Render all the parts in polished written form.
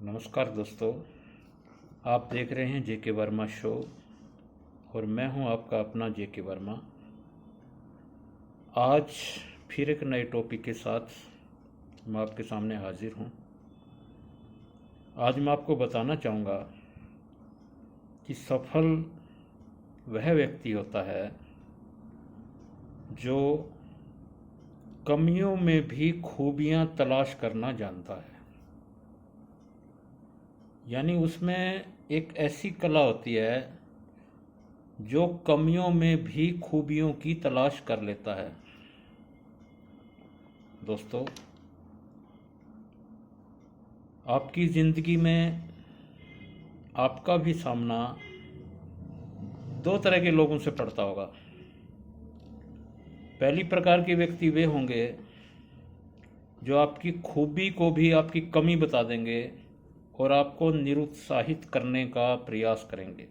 नमस्कार दोस्तों, आप देख रहे हैं जेके वर्मा शो और मैं हूं आपका अपना जेके वर्मा। आज फिर एक नए टॉपिक के साथ मैं आपके सामने हाजिर हूं। आज मैं आपको बताना चाहूँगा कि सफल वह व्यक्ति होता है जो कमियों में भी खूबियाँ तलाश करना जानता है। यानी उसमें एक ऐसी कला होती है जो कमियों में भी खूबियों की तलाश कर लेता है। दोस्तों, आपकी ज़िंदगी में आपका भी सामना दो तरह के लोगों से पड़ता होगा। पहली प्रकार के व्यक्ति वे होंगे जो आपकी खूबी को भी आपकी कमी बता देंगे और आपको निरुत्साहित करने का प्रयास करेंगे।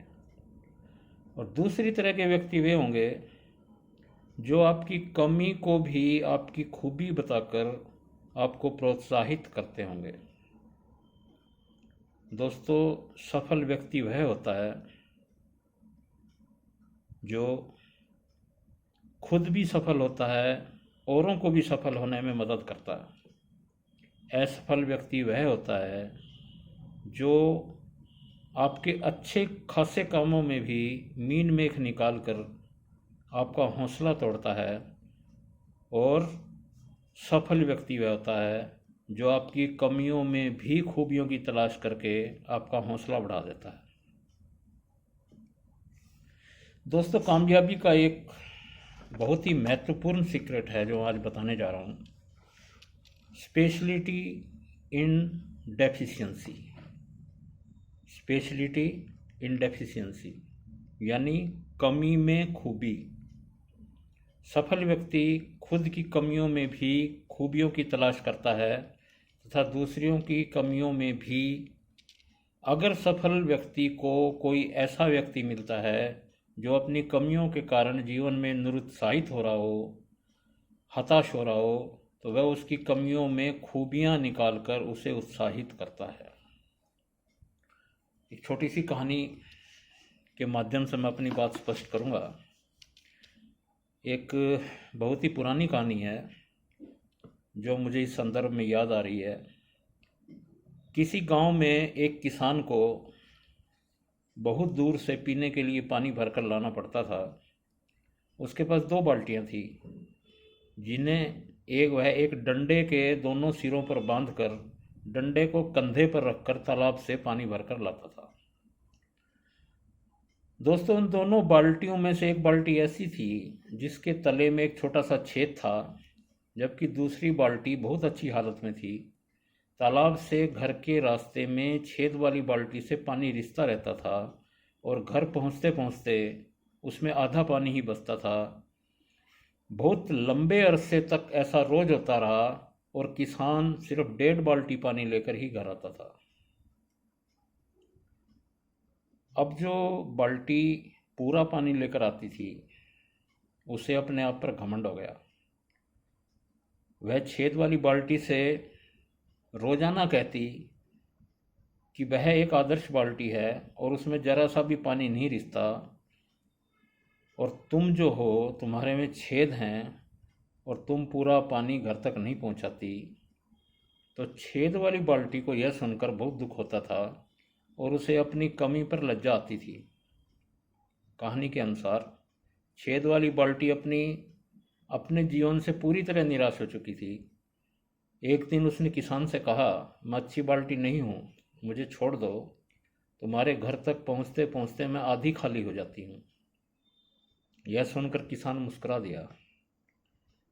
और दूसरी तरह के व्यक्ति वे होंगे जो आपकी कमी को भी आपकी खूबी बताकर आपको प्रोत्साहित करते होंगे। दोस्तों, सफल व्यक्ति वह होता है जो खुद भी सफल होता है, औरों को भी सफल होने में मदद करता है। असफल व्यक्ति वह होता है जो आपके अच्छे खासे कामों में भी मीन मेख निकाल कर आपका हौसला तोड़ता है। और सफल व्यक्ति वह होता है जो आपकी कमियों में भी खूबियों की तलाश करके आपका हौसला बढ़ा देता है। दोस्तों, कामयाबी का एक बहुत ही महत्वपूर्ण सीक्रेट है जो आज बताने जा रहा हूँ। Speciality in deficiency. Speciality in deficiency यानी कमी में खूबी। सफल व्यक्ति खुद की कमियों में भी खूबियों की तलाश करता है तथा दूसरों की कमियों में भी। अगर सफल व्यक्ति को कोई ऐसा व्यक्ति मिलता है जो अपनी कमियों के कारण जीवन में निरुत्साहित हो रहा हो, हताश हो रहा हो, तो वह उसकी कमियों में खूबियां निकालकर उसे उत्साहित करता है। एक छोटी सी कहानी के माध्यम से मैं अपनी बात स्पष्ट करूंगा। एक बहुत ही पुरानी कहानी है जो मुझे इस संदर्भ में याद आ रही है। किसी गांव में एक किसान को बहुत दूर से पीने के लिए पानी भरकर लाना पड़ता था। उसके पास दो बाल्टियां थी जिन्हें वह एक डंडे के दोनों सिरों पर बांधकर डंडे को कंधे पर रखकर तालाब से पानी भरकर लाता था। दोस्तों, उन दोनों बाल्टियों में से एक बाल्टी ऐसी थी जिसके तले में एक छोटा सा छेद था, जबकि दूसरी बाल्टी बहुत अच्छी हालत में थी। तालाब से घर के रास्ते में छेद वाली बाल्टी से पानी रिसता रहता था और घर पहुंचते पहुंचते उसमें आधा पानी ही बचता था। बहुत लंबे अरसे तक ऐसा रोज होता रहा और किसान सिर्फ 1.5 बाल्टी पानी लेकर ही घर आता था। अब जो बाल्टी पूरा पानी लेकर आती थी उसे अपने आप पर घमंड हो गया। वह छेद वाली बाल्टी से रोजाना कहती कि वह एक आदर्श बाल्टी है और उसमें जरा सा भी पानी नहीं रिसता, और तुम जो हो तुम्हारे में छेद हैं और तुम पूरा पानी घर तक नहीं पहुंचाती। तो छेद वाली बाल्टी को यह सुनकर बहुत दुख होता था और उसे अपनी कमी पर लज्जा आती थी। कहानी के अनुसार छेद वाली बाल्टी अपने जीवन से पूरी तरह निराश हो चुकी थी। एक दिन उसने किसान से कहा, मैं अच्छी बाल्टी नहीं हूँ, मुझे छोड़ दो, तुम्हारे घर तक पहुँचते पहुँचते मैं आधी खाली हो जाती हूँ। यह सुनकर किसान मुस्कुरा दिया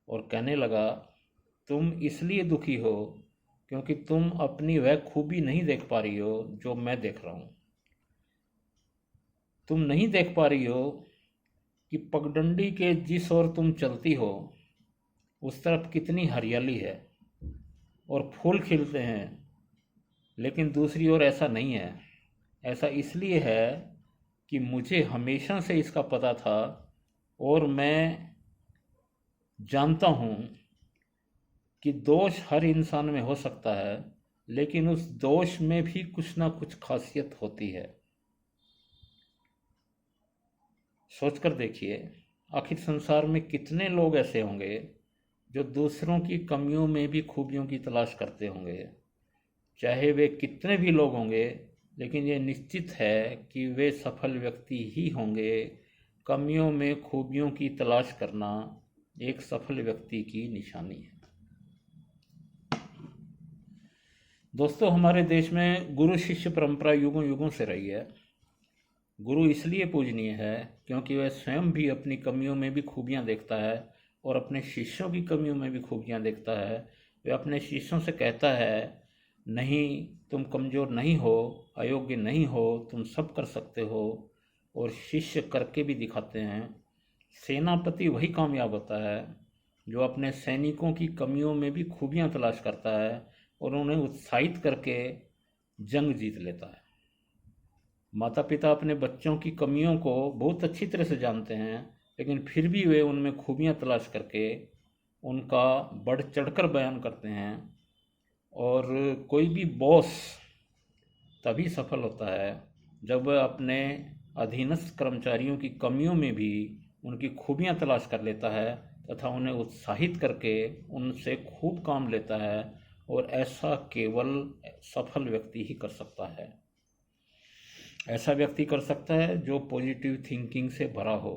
और कहने लगा, तुम इसलिए दुखी हो क्योंकि तुम अपनी वह खूबी नहीं देख पा रही हो जो मैं देख रहा हूँ। तुम नहीं देख पा रही हो कि पगडंडी के जिस ओर तुम चलती हो उस तरफ कितनी हरियाली है और फूल खिलते हैं, लेकिन दूसरी ओर ऐसा नहीं है। ऐसा इसलिए है कि मुझे हमेशा से इसका पता था और मैं जानता हूँ कि दोष हर इंसान में हो सकता है, लेकिन उस दोष में भी कुछ ना कुछ खासियत होती है। सोचकर देखिए, आखिर संसार में कितने लोग ऐसे होंगे जो दूसरों की कमियों में भी खूबियों की तलाश करते होंगे। चाहे वे कितने भी लोग होंगे, लेकिन ये निश्चित है कि वे सफल व्यक्ति ही होंगे। कमियों में खूबियों की तलाश करना एक सफल व्यक्ति की निशानी है। दोस्तों, हमारे देश में गुरु शिष्य परंपरा युगों युगों से रही है। गुरु इसलिए पूजनीय है क्योंकि वह स्वयं भी अपनी कमियों में भी खूबियां देखता है और अपने शिष्यों की कमियों में भी खूबियां देखता है। वह अपने शिष्यों से कहता है, नहीं, तुम कमज़ोर नहीं हो, अयोग्य नहीं हो, तुम सब कर सकते हो। और शिष्य करके भी दिखाते हैं। सेनापति वही कामयाब होता है जो अपने सैनिकों की कमियों में भी खूबियां तलाश करता है और उन्हें उत्साहित करके जंग जीत लेता है। माता पिता अपने बच्चों की कमियों को बहुत अच्छी तरह से जानते हैं, लेकिन फिर भी वे उनमें खूबियां तलाश करके उनका बढ़ चढ़कर बयान करते हैं। और कोई भी बॉस तभी सफल होता है जब वह अपने अधीनस्थ कर्मचारियों की कमियों में भी उनकी खूबियां तलाश कर लेता है तथा उन्हें उत्साहित करके उनसे खूब काम लेता है। और ऐसा केवल सफल व्यक्ति ही कर सकता है। ऐसा व्यक्ति कर सकता है जो पॉजिटिव थिंकिंग से भरा हो।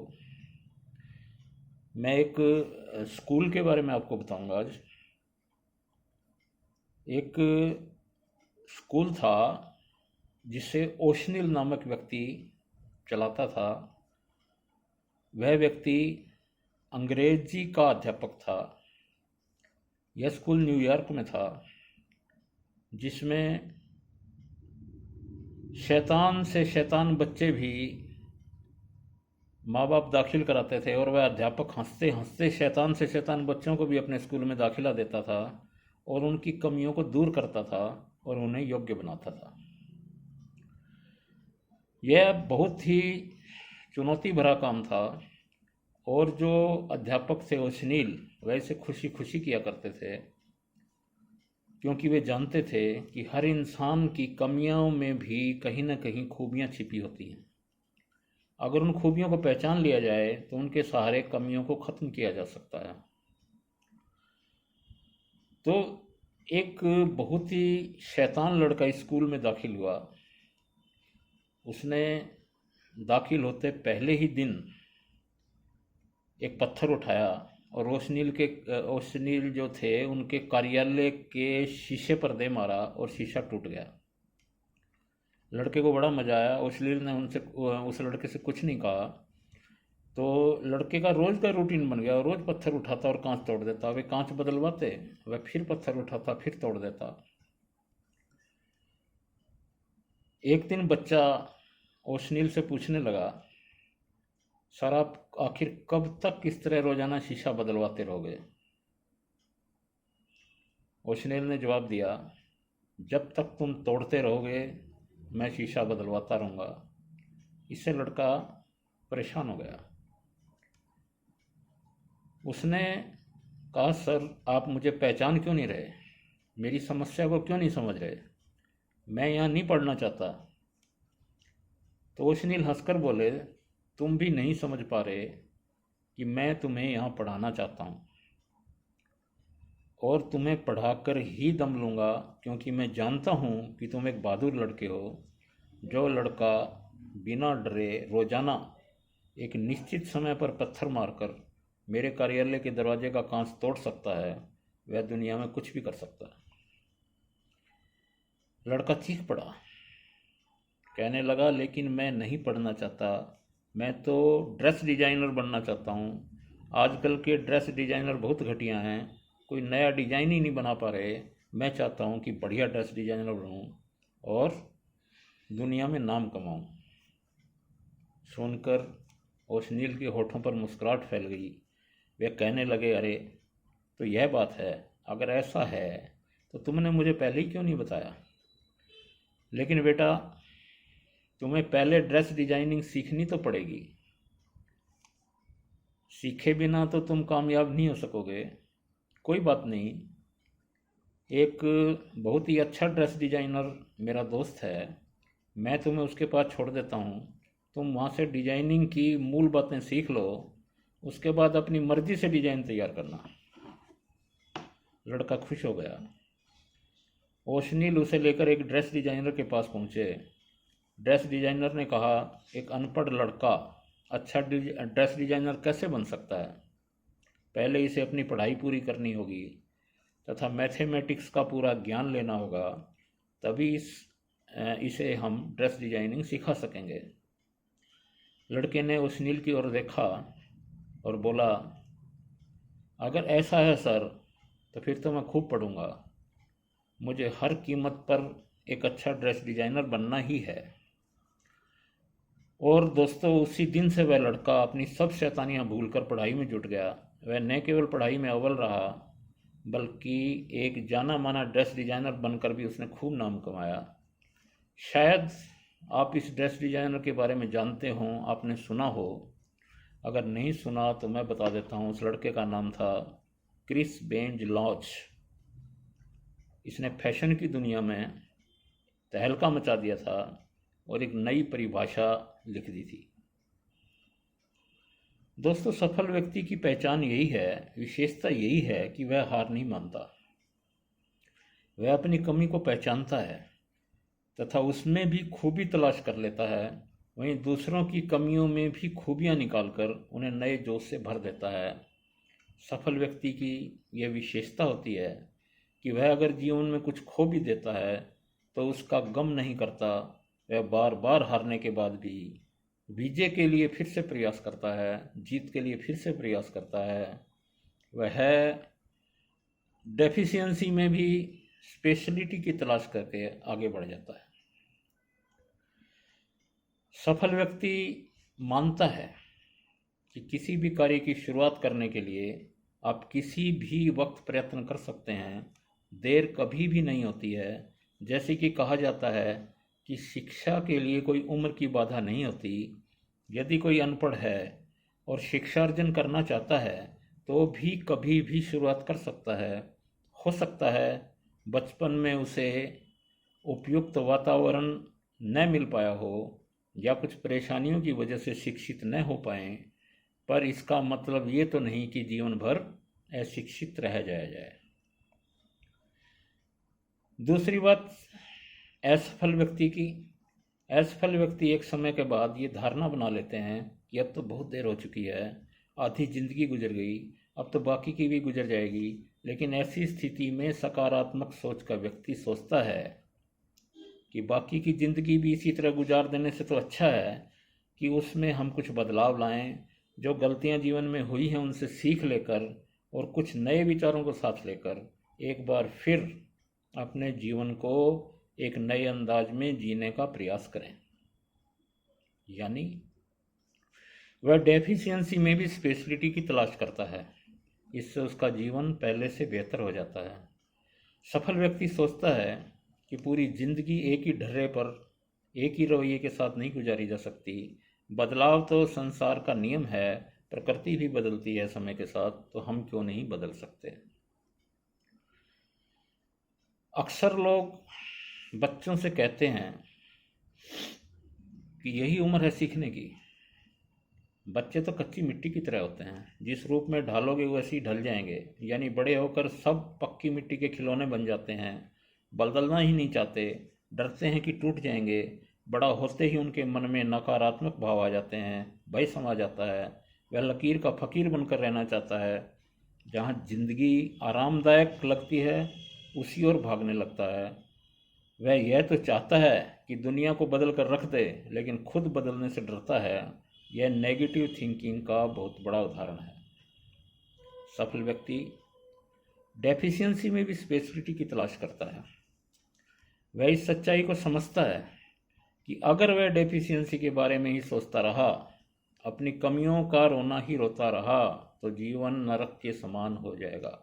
मैं एक स्कूल के बारे में आपको बताऊंगा आज। एक स्कूल था जिसे ओशनिल नामक व्यक्ति चलाता था। वह व्यक्ति अंग्रेजी का अध्यापक था। यह स्कूल न्यूयॉर्क में था, जिसमें शैतान से शैतान बच्चे भी माँ बाप दाखिल कराते थे और वह अध्यापक हंसते हंसते शैतान से शैतान बच्चों को भी अपने स्कूल में दाखिला देता था और उनकी कमियों को दूर करता था और उन्हें योग्य बनाता था। यह बहुत ही चुनौती भरा काम था और जो अध्यापक थे ओशनील, वह इसे खुशी खुशी किया करते थे, क्योंकि वे जानते थे कि हर इंसान की कमियों में भी कहीं ना कहीं खूबियां छिपी होती हैं। अगर उन खूबियों को पहचान लिया जाए तो उनके सहारे कमियों को ख़त्म किया जा सकता है। तो एक बहुत ही शैतान लड़का इस स्कूल में दाखिल हुआ। उसने दाखिल होते पहले ही दिन एक पत्थर उठाया और ओशनील जो थे उनके कार्यालय के शीशे पर दे मारा और शीशा टूट गया। लड़के को बड़ा मजा आया। ओशनील ने उस लड़के से कुछ नहीं कहा। तो लड़के का रोज का रूटीन बन गया। रोज पत्थर उठाता और कांच तोड़ देता। वे कांच बदलवाते, वह फिर पत्थर उठाता, फिर तोड़ देता। एक दिन बच्चा ओशनील से पूछने लगा, सर, आप आखिर कब तक इस तरह रोजाना शीशा बदलवाते रहोगे? ओशनील ने जवाब दिया, जब तक तुम तोड़ते रहोगे मैं शीशा बदलवाता रहूँगा। इससे लड़का परेशान हो गया। उसने कहा, सर, आप मुझे पहचान क्यों नहीं रहे? मेरी समस्या को क्यों नहीं समझ रहे? मैं यहाँ नहीं पढ़ना चाहता। तो ओशनील हंसकर बोले, तुम भी नहीं समझ पा रहे कि मैं तुम्हें यहाँ पढ़ाना चाहता हूँ और तुम्हें पढ़ाकर ही दम लूँगा, क्योंकि मैं जानता हूँ कि तुम एक बहादुर लड़के हो। जो लड़का बिना डरे रोजाना एक निश्चित समय पर पत्थर मारकर मेरे कार्यालय के दरवाजे का कांच तोड़ सकता है, वह दुनिया में कुछ भी कर सकता है। लड़का चीख पड़ा, कहने लगा, लेकिन मैं नहीं पढ़ना चाहता। मैं तो ड्रेस डिजाइनर बनना चाहता हूँ। आजकल के ड्रेस डिजाइनर बहुत घटिया हैं, कोई नया डिजाइन ही नहीं बना पा रहे। मैं चाहता हूँ कि बढ़िया ड्रेस डिजाइनर बनूँ और दुनिया में नाम कमाऊँ। सुनकर ओशनील के होठों पर मुस्कुराहट फैल गई। वे कहने लगे, अरे तो यह बात है, अगर ऐसा है तो तुमने मुझे पहले ही क्यों नहीं बताया? लेकिन बेटा, तुम्हें पहले ड्रेस डिजाइनिंग सीखनी तो पड़ेगी। सीखे बिना तो तुम कामयाब नहीं हो सकोगे। कोई बात नहीं, एक बहुत ही अच्छा ड्रेस डिज़ाइनर मेरा दोस्त है, मैं तुम्हें उसके पास छोड़ देता हूँ, तुम वहाँ से डिजाइनिंग की मूल बातें सीख लो, उसके बाद अपनी मर्जी से डिजाइन तैयार करना। लड़का खुश हो गया। ओशनील उसे लेकर एक ड्रेस डिजाइनर के पास पहुँचे। ड्रेस डिजाइनर ने कहा, एक अनपढ़ लड़का अच्छा ड्रेस डिजाइनर कैसे बन सकता है? पहले इसे अपनी पढ़ाई पूरी करनी होगी तथा मैथमेटिक्स का पूरा ज्ञान लेना होगा, तभी इसे हम ड्रेस डिजाइनिंग सिखा सकेंगे। लड़के ने ओशनील की ओर देखा और बोला, अगर ऐसा है सर, तो फिर तो मैं खूब पढ़ूंगा। मुझे हर कीमत पर एक अच्छा ड्रेस डिजाइनर बनना ही है। और दोस्तों, उसी दिन से वह लड़का अपनी सब शैतानियां भूलकर पढ़ाई में जुट गया। वह न केवल पढ़ाई में अव्वल रहा, बल्कि एक जाना माना ड्रेस डिजाइनर बनकर भी उसने खूब नाम कमाया। शायद आप इस ड्रेस डिजाइनर के बारे में जानते हों, आपने सुना हो। अगर नहीं सुना तो मैं बता देता हूँ। उस लड़के का नाम था क्रिस बेंज लॉच। इसने फैशन की दुनिया में तहलका मचा दिया था और एक नई परिभाषा लिख दी थी। दोस्तों, सफल व्यक्ति की पहचान यही है, विशेषता यही है कि वह हार नहीं मानता। वह अपनी कमी को पहचानता है तथा उसमें भी खूबी तलाश कर लेता है। वहीं दूसरों की कमियों में भी खूबियां निकालकर उन्हें नए जोश से भर देता है। सफल व्यक्ति की यह विशेषता होती है कि वह अगर जीवन में कुछ खो भी देता है तो उसका गम नहीं करता। वह बार बार हारने के बाद भी विजय के लिए फिर से प्रयास करता है, जीत के लिए फिर से प्रयास करता है। वह डेफिशिएंसी में भी स्पेशलिटी की तलाश करके आगे बढ़ जाता है। सफल व्यक्ति मानता है कि किसी भी कार्य की शुरुआत करने के लिए आप किसी भी वक्त प्रयत्न कर सकते हैं, देर कभी भी नहीं होती है। जैसे कि कहा जाता है कि शिक्षा के लिए कोई उम्र की बाधा नहीं होती। यदि कोई अनपढ़ है और शिक्षार्जन करना चाहता है तो भी कभी भी शुरुआत कर सकता है। हो सकता है बचपन में उसे उपयुक्त वातावरण न मिल पाया हो या कुछ परेशानियों की वजह से शिक्षित न हो पाए, पर इसका मतलब ये तो नहीं कि जीवन भर अशिक्षित रह जाया जाए। दूसरी बात असफल व्यक्ति की। असफल व्यक्ति एक समय के बाद ये धारणा बना लेते हैं कि अब तो बहुत देर हो चुकी है, आधी जिंदगी गुजर गई, अब तो बाकी की भी गुजर जाएगी। लेकिन ऐसी स्थिति में सकारात्मक सोच का व्यक्ति सोचता है कि बाकी की ज़िंदगी भी इसी तरह गुजार देने से तो अच्छा है कि उसमें हम कुछ बदलाव लाएं, जो गलतियां जीवन में हुई हैं उनसे सीख लेकर और कुछ नए विचारों को साथ लेकर एक बार फिर अपने जीवन को एक नए अंदाज में जीने का प्रयास करें। यानी वह डेफिशिएंसी में भी स्पेशलिटी की तलाश करता है। इससे उसका जीवन पहले से बेहतर हो जाता है। सफल व्यक्ति सोचता है कि पूरी जिंदगी एक ही ढर्रे पर एक ही रवैये के साथ नहीं गुजारी जा सकती। बदलाव तो संसार का नियम है, प्रकृति भी बदलती है समय के साथ, तो हम क्यों नहीं बदल सकते। अक्सर लोग बच्चों से कहते हैं कि यही उम्र है सीखने की। बच्चे तो कच्ची मिट्टी की तरह होते हैं, जिस रूप में ढालोगे वैसे ही ढल जाएंगे। यानी बड़े होकर सब पक्की मिट्टी के खिलौने बन जाते हैं, बदलना ही नहीं चाहते, डरते हैं कि टूट जाएंगे। बड़ा होते ही उनके मन में नकारात्मक भाव आ जाते हैं, भय समा जाता है। वह लकीर का फकीर बनकर रहना चाहता है। जहाँ जिंदगी आरामदायक लगती है उसी ओर भागने लगता है। वह यह तो चाहता है कि दुनिया को बदल कर रख दे, लेकिन खुद बदलने से डरता है। यह नेगेटिव थिंकिंग का बहुत बड़ा उदाहरण है। सफल व्यक्ति डेफिशिएंसी में भी स्पेशलिटी की तलाश करता है। वह इस सच्चाई को समझता है कि अगर वह डेफिशिएंसी के बारे में ही सोचता रहा, अपनी कमियों का रोना ही रोता रहा, तो जीवन नरक के समान हो जाएगा।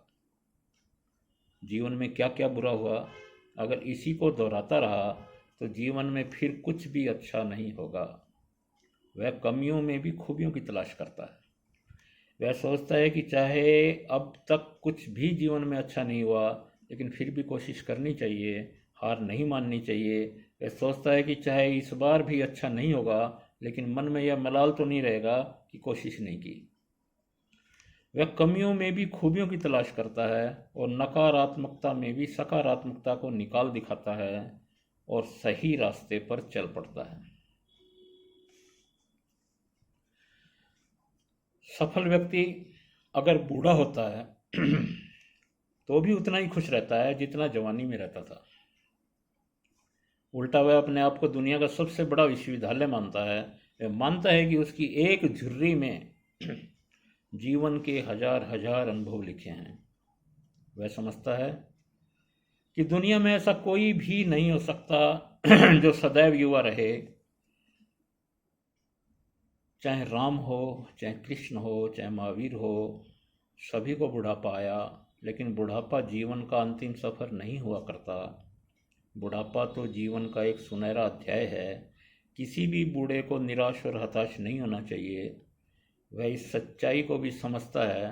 जीवन में क्या क्या बुरा हुआ, अगर इसी को दोहराता रहा तो जीवन में फिर कुछ भी अच्छा नहीं होगा। वह कमियों में भी खूबियों की तलाश करता है। वह सोचता है कि चाहे अब तक कुछ भी जीवन में अच्छा नहीं हुआ, लेकिन फिर भी कोशिश करनी चाहिए, हार नहीं माननी चाहिए। वह सोचता है कि चाहे इस बार भी अच्छा नहीं होगा, लेकिन मन में यह मलाल तो नहीं रहेगा कि कोशिश नहीं की। वह कमियों में भी खूबियों की तलाश करता है और नकारात्मकता में भी सकारात्मकता को निकाल दिखाता है और सही रास्ते पर चल पड़ता है। सफल व्यक्ति अगर बूढ़ा होता है तो भी उतना ही खुश रहता है जितना जवानी में रहता था। उल्टा वह अपने आप को दुनिया का सबसे बड़ा विश्वविद्यालय मानता है। वह मानता है कि उसकी एक झुर्री में जीवन के हजार हजार अनुभव लिखे हैं। वह समझता है कि दुनिया में ऐसा कोई भी नहीं हो सकता जो सदैव युवा रहे। चाहे राम हो, चाहे कृष्ण हो, चाहे महावीर हो, सभी को बुढ़ापा आया, लेकिन बुढ़ापा जीवन का अंतिम सफर नहीं हुआ करता। बुढ़ापा तो जीवन का एक सुनहरा अध्याय है। किसी भी बूढ़े को निराश और हताश नहीं होना चाहिए। वह इस सच्चाई को भी समझता है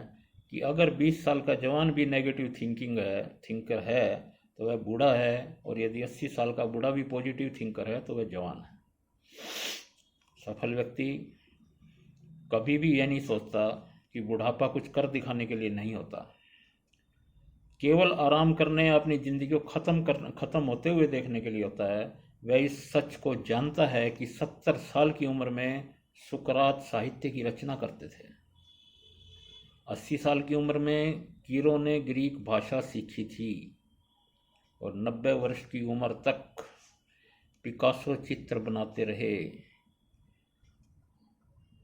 कि अगर 20 साल का जवान भी नेगेटिव थिंकर है तो वह बूढ़ा है, और यदि 80 साल का बूढ़ा भी पॉजिटिव थिंकर है तो वह जवान है। सफल व्यक्ति कभी भी यह नहीं सोचता कि बुढ़ापा कुछ कर दिखाने के लिए नहीं होता, केवल आराम करने या अपनी ज़िंदगी को ख़त्म होते हुए देखने के लिए होता है। वह इस सच को जानता है कि 70 साल की उम्र में सुकरात साहित्य की रचना करते थे। 80 साल की उम्र में कीरो ने ग्रीक भाषा सीखी थी, और 90 वर्ष की उम्र तक पिकासो चित्र बनाते रहे।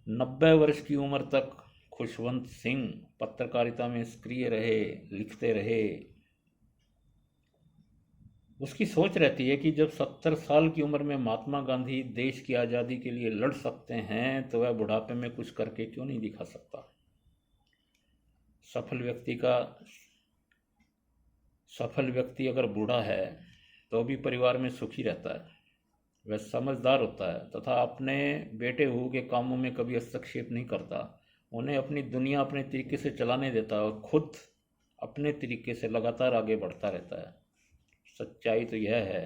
90 वर्ष की उम्र तक खुशवंत सिंह पत्रकारिता में सक्रिय रहे, लिखते रहे। उसकी सोच रहती है कि जब 70 साल की उम्र में महात्मा गांधी देश की आज़ादी के लिए लड़ सकते हैं तो वह बुढ़ापे में कुछ करके क्यों नहीं दिखा सकता। सफल व्यक्ति अगर बूढ़ा है तो भी परिवार में सुखी रहता है। वह समझदार होता है तथा अपने बेटे बहू के कामों में कभी हस्तक्षेप नहीं करता। उन्हें अपनी दुनिया अपने तरीके से चलाने देता है और खुद अपने तरीके से लगातार आगे बढ़ता रहता है। सच्चाई तो यह है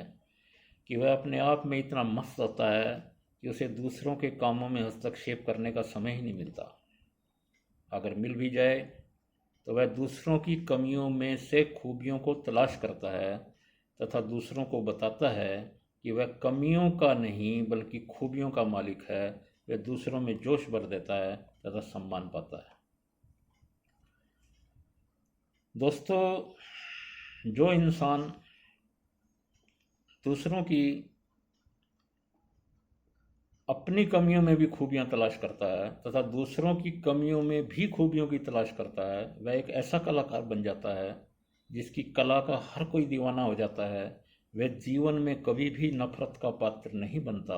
कि वह अपने आप में इतना मस्त होता है कि उसे दूसरों के कामों में हस्तक्षेप करने का समय ही नहीं मिलता। अगर मिल भी जाए तो वह दूसरों की कमियों में से खूबियों को तलाश करता है तथा दूसरों को बताता है कि वह कमियों का नहीं बल्कि खूबियों का मालिक है। वह दूसरों में जोश भर देता है तथा सम्मान पाता है। दोस्तों, जो इंसान दूसरों की अपनी कमियों में भी खूबियां तलाश करता है तथा दूसरों की कमियों में भी खूबियों की तलाश करता है, वह एक ऐसा कलाकार बन जाता है जिसकी कला का हर कोई दीवाना हो जाता है। वह जीवन में कभी भी नफरत का पात्र नहीं बनता,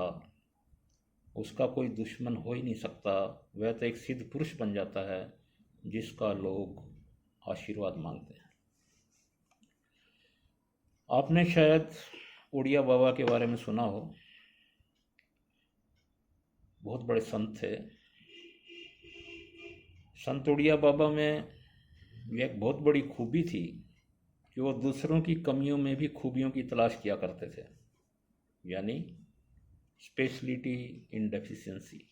उसका कोई दुश्मन हो ही नहीं सकता। वह तो एक सिद्ध पुरुष बन जाता है जिसका लोग आशीर्वाद मांगते हैं। आपने शायद उड़िया बाबा के बारे में सुना हो। बहुत बड़े संत थे। संत उड़िया बाबा में एक बहुत बड़ी खूबी थी कि वो दूसरों की कमियों में भी खूबियों की तलाश किया करते थे, यानी स्पेशलिटी इन डेफिशिएंसी।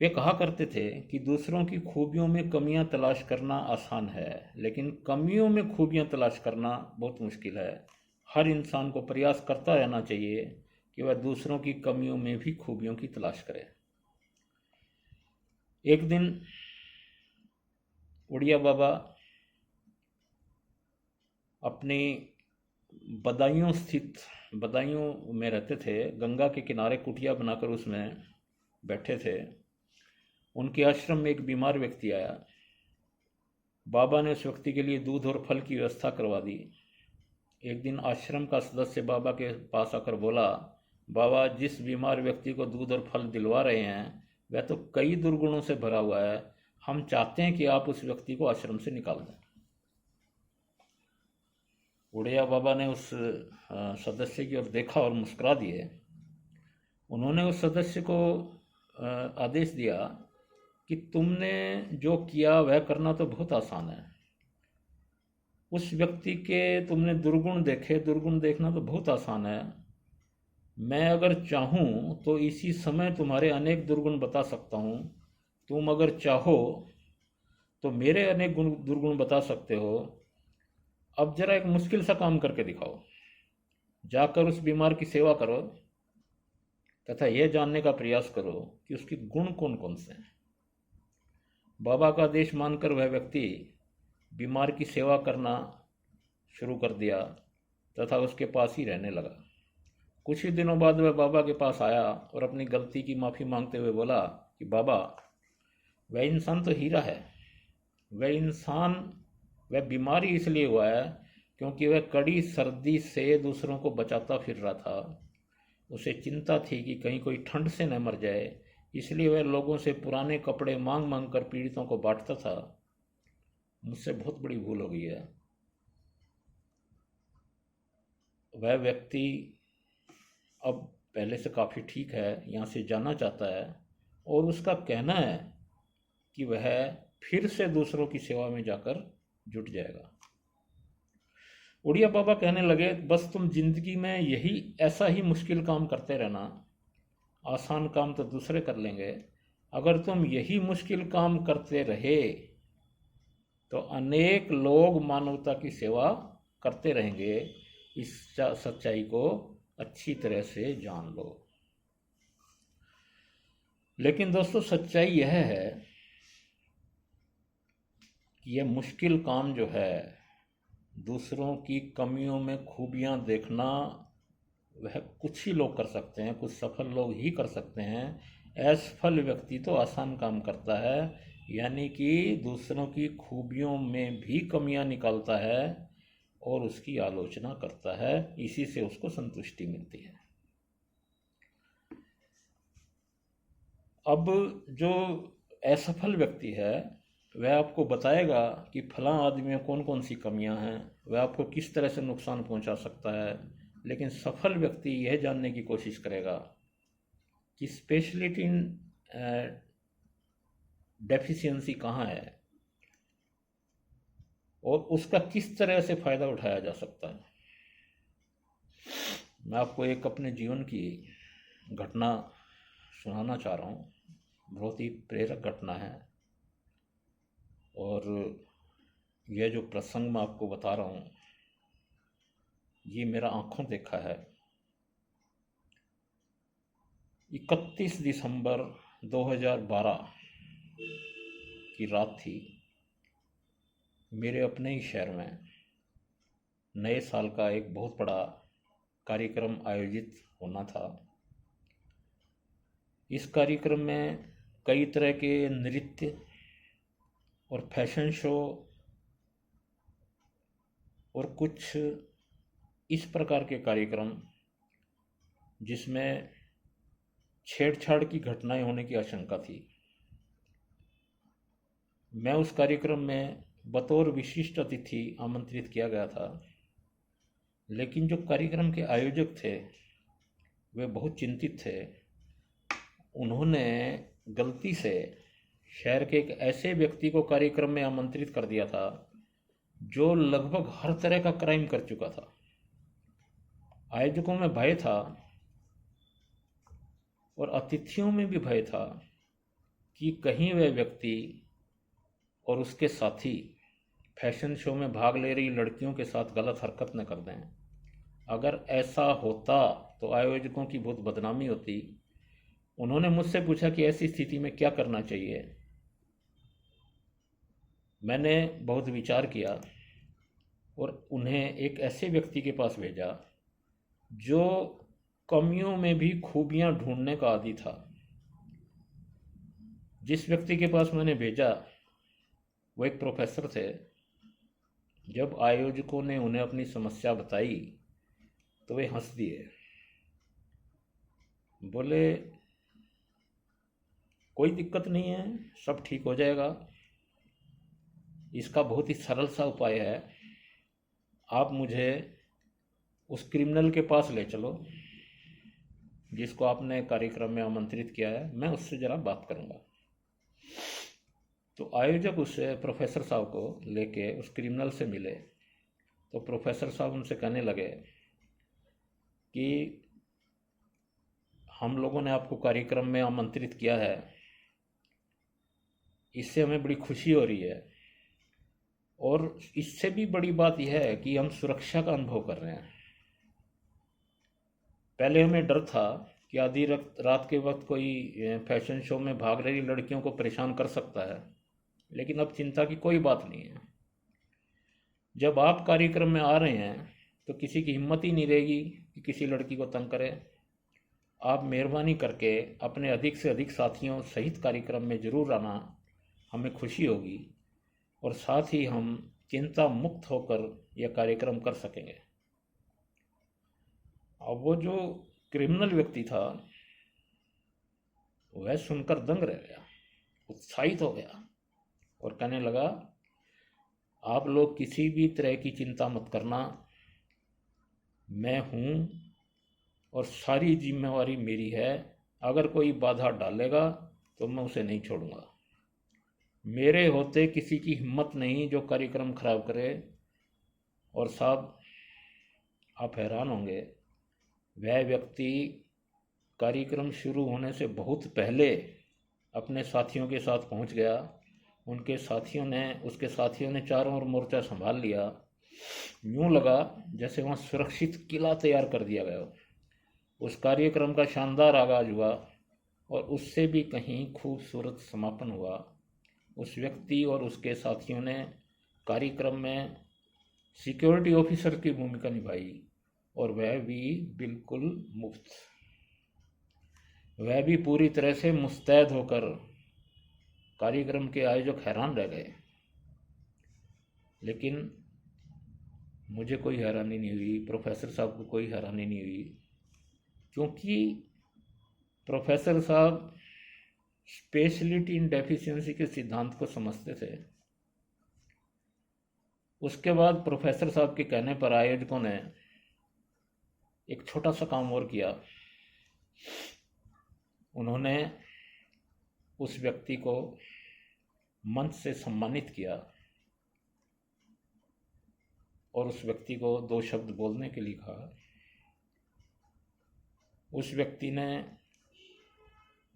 वे कहा करते थे कि दूसरों की खूबियों में कमियां तलाश करना आसान है, लेकिन कमियों में खूबियां तलाश करना बहुत मुश्किल है। हर इंसान को प्रयास करता रहना चाहिए कि वह दूसरों की कमियों में भी खूबियों की तलाश करे। एक दिन उड़िया बाबा अपनी बदायूं में रहते थे। गंगा के किनारे कुटिया बनाकर उसमें बैठे थे। उनके आश्रम में एक बीमार व्यक्ति आया। बाबा ने उस व्यक्ति के लिए दूध और फल की व्यवस्था करवा दी। एक दिन आश्रम का सदस्य बाबा के पास आकर बोला, बाबा, जिस बीमार व्यक्ति को दूध और फल दिलवा रहे हैं वह तो कई दुर्गुणों से भरा हुआ है। हम चाहते हैं कि आप उस व्यक्ति को आश्रम से निकाल दें। उड़िया बाबा ने उस सदस्य की ओर देखा और मुस्कुरा दिए। उन्होंने उस सदस्य को आदेश दिया कि तुमने जो किया वह करना तो बहुत आसान है। उस व्यक्ति के तुमने दुर्गुण देखे। दुर्गुण देखना तो बहुत आसान है। मैं अगर चाहूँ तो इसी समय तुम्हारे अनेक दुर्गुण बता सकता हूँ। तुम अगर चाहो तो मेरे अनेक दुर्गुण बता सकते हो। अब जरा एक मुश्किल सा काम करके दिखाओ। जाकर उस बीमार की सेवा करो तथा यह जानने का प्रयास करो कि उसके गुण कौन कौन से हैं। बाबा का आदेश मानकर वह व्यक्ति बीमार की सेवा करना शुरू कर दिया तथा उसके पास ही रहने लगा। कुछ ही दिनों बाद वह बाबा के पास आया और अपनी गलती की माफ़ी मांगते हुए बोला कि बाबा, वह इंसान तो हीरा है। वह बीमारी इसलिए हुआ है क्योंकि वह कड़ी सर्दी से दूसरों को बचाता फिर रहा था। उसे चिंता थी कि कहीं कोई ठंड से न मर जाए, इसलिए वह लोगों से पुराने कपड़े मांग मांग कर पीड़ितों को बांटता था। मुझसे बहुत बड़ी भूल हो गई है। वह व्यक्ति अब पहले से काफ़ी ठीक है, यहाँ से जाना चाहता है और उसका कहना है कि वह फिर से दूसरों की सेवा में जाकर जुट जाएगा। उड़िया बाबा कहने लगे, बस तुम जिंदगी में यही ऐसा ही मुश्किल काम करते रहना, आसान काम तो दूसरे कर लेंगे। अगर तुम यही मुश्किल काम करते रहे तो अनेक लोग मानवता की सेवा करते रहेंगे। इस सच्चाई को अच्छी तरह से जान लो। लेकिन दोस्तों, सच्चाई यह है कि यह मुश्किल काम जो है, दूसरों की कमियों में खूबियां देखना, वह कुछ ही लोग कर सकते हैं, कुछ सफल लोग ही कर सकते हैं। असफल व्यक्ति तो आसान काम करता है, यानी कि दूसरों की खूबियों में भी कमियां निकालता है और उसकी आलोचना करता है। इसी से उसको संतुष्टि मिलती है। अब जो असफल व्यक्ति है वह आपको बताएगा कि फलां आदमी में कौन कौन सी कमियां हैं, वह आपको किस तरह से नुकसान पहुंचा सकता है। लेकिन सफल व्यक्ति यह जानने की कोशिश करेगा कि स्पेशलिटी इन डेफिशिएंसी कहाँ है और उसका किस तरह से फ़ायदा उठाया जा सकता है। मैं आपको एक अपने जीवन की घटना सुनाना चाह रहा हूँ। बहुत ही प्रेरक घटना है और यह जो प्रसंग मैं आपको बता रहा हूँ, ये मेरा आँखों देखा है। 31 दिसंबर 2012 की रात थी। मेरे अपने ही शहर में नए साल का एक बहुत बड़ा कार्यक्रम आयोजित होना था। इस कार्यक्रम में कई तरह के नृत्य और फैशन शो और कुछ इस प्रकार के कार्यक्रम जिसमें छेड़छाड़ की घटनाएं होने की आशंका थी। मैं उस कार्यक्रम में बतौर विशिष्ट अतिथि आमंत्रित किया गया था, लेकिन जो कार्यक्रम के आयोजक थे वे बहुत चिंतित थे। उन्होंने गलती से शहर के एक ऐसे व्यक्ति को कार्यक्रम में आमंत्रित कर दिया था जो लगभग हर तरह का क्राइम कर चुका था। आयोजकों में भय था और अतिथियों में भी भय था कि कहीं वह व्यक्ति और उसके साथी फैशन शो में भाग ले रही लड़कियों के साथ गलत हरकत न कर दें। अगर ऐसा होता तो आयोजकों की बहुत बदनामी होती। उन्होंने मुझसे पूछा कि ऐसी स्थिति में क्या करना चाहिए। मैंने बहुत विचार किया और उन्हें एक ऐसे व्यक्ति के पास भेजा जो कमियों में भी खूबियां ढूंढने का आदी था। जिस व्यक्ति के पास मैंने भेजा वो एक प्रोफेसर थे। जब आयोजकों ने उन्हें अपनी समस्या बताई तो वे हंस दिए। बोले, कोई दिक्कत नहीं है, सब ठीक हो जाएगा। इसका बहुत ही सरल सा उपाय है। आप मुझे उस क्रिमिनल के पास ले चलो जिसको आपने कार्यक्रम में आमंत्रित किया है, मैं उससे ज़रा बात करूँगा। तो आयोजक उससे प्रोफेसर साहब को लेके उस क्रिमिनल से मिले तो प्रोफेसर साहब उनसे कहने लगे कि हम लोगों ने आपको कार्यक्रम में आमंत्रित किया है, इससे हमें बड़ी खुशी हो रही है, और इससे भी बड़ी बात यह है कि हम सुरक्षा का अनुभव कर रहे हैं। पहले हमें डर था कि आधी रात के वक्त कोई फैशन शो में भाग रही लड़कियों को परेशान कर सकता है, लेकिन अब चिंता की कोई बात नहीं है। जब आप कार्यक्रम में आ रहे हैं तो किसी की हिम्मत ही नहीं रहेगी कि किसी लड़की को तंग करे। आप मेहरबानी करके अपने अधिक से अधिक साथियों सहित कार्यक्रम में ज़रूर आना, हमें खुशी होगी और साथ ही हम चिंता मुक्त होकर यह कार्यक्रम कर सकेंगे। अब वो जो क्रिमिनल व्यक्ति था वह सुनकर दंग रह गया, उत्साहित हो गया और कहने लगा, आप लोग किसी भी तरह की चिंता मत करना, मैं हूँ और सारी जिम्मेवारी मेरी है। अगर कोई बाधा डालेगा तो मैं उसे नहीं छोड़ूंगा। मेरे होते किसी की हिम्मत नहीं जो कार्यक्रम खराब करे। और साहब, आप हैरान होंगे, वह व्यक्ति कार्यक्रम शुरू होने से बहुत पहले अपने साथियों के साथ पहुंच गया। उसके साथियों ने चारों ओर मोर्चा संभाल लिया। यूं लगा जैसे वहाँ सुरक्षित किला तैयार कर दिया गया हो। उस कार्यक्रम का शानदार आगाज हुआ और उससे भी कहीं खूबसूरत समापन हुआ। उस व्यक्ति और उसके साथियों ने कार्यक्रम में सिक्योरिटी ऑफिसर की भूमिका निभाई और वह भी बिल्कुल मुफ्त। वह भी पूरी तरह से मुस्तैद होकर। कार्यक्रम के आयोजक हैरान रह गए, लेकिन मुझे कोई हैरानी नहीं हुई, प्रोफेसर साहब को कोई हैरानी नहीं हुई, क्योंकि प्रोफेसर साहब स्पेशलिटी इन डेफिशिएंसी के सिद्धांत को समझते थे। उसके बाद प्रोफेसर साहब के कहने पर आयोजकों ने एक छोटा सा काम और किया। उन्होंने उस व्यक्ति को मंच से सम्मानित किया और उस व्यक्ति को 2 शब्द बोलने के लिए कहा। उस व्यक्ति ने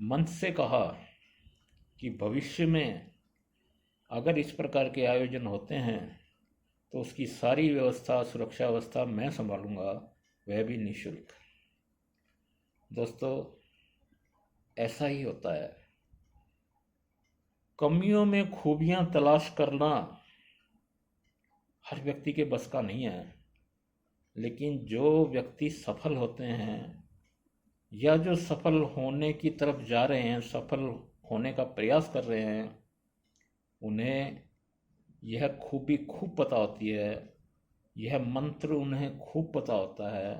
मंच से कहा कि भविष्य में अगर इस प्रकार के आयोजन होते हैं तो उसकी सारी व्यवस्था, सुरक्षा व्यवस्था मैं संभालूंगा, वह भी निःशुल्क। दोस्तों, ऐसा ही होता है। कमियों में खूबियां तलाश करना हर व्यक्ति के बस का नहीं है, लेकिन जो व्यक्ति सफल होते हैं या जो सफल होने की तरफ जा रहे हैं, सफल होने का प्रयास कर रहे हैं, उन्हें यह खूबी खूब पता होती है, यह मंत्र उन्हें खूब पता होता है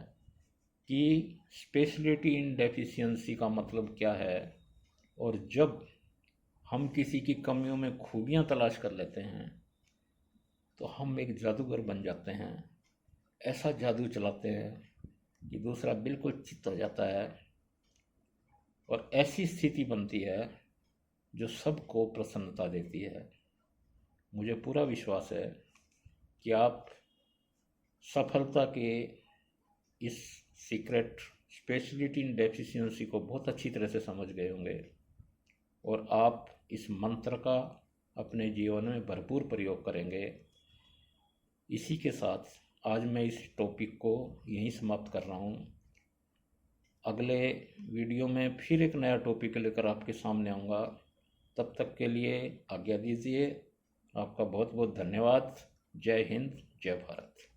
कि स्पेशलिटी इन डेफिशिएंसी का मतलब क्या है। और जब हम किसी की कमियों में खूबियां तलाश कर लेते हैं तो हम एक जादूगर बन जाते हैं। ऐसा जादू चलाते हैं कि दूसरा बिल्कुल चित्त हो जाता है और ऐसी स्थिति बनती है जो सबको प्रसन्नता देती है। मुझे पूरा विश्वास है कि आप सफलता के इस सीक्रेट स्पेशलिटी इन डेफिशिएंसी को बहुत अच्छी तरह से समझ गए होंगे और आप इस मंत्र का अपने जीवन में भरपूर प्रयोग करेंगे। इसी के साथ आज मैं इस टॉपिक को यहीं समाप्त कर रहा हूँ। अगले वीडियो में फिर एक नया टॉपिक लेकर आपके सामने आऊँगा। तब तक के लिए आज्ञा दीजिए। आपका बहुत बहुत धन्यवाद। जय हिंद, जय भारत।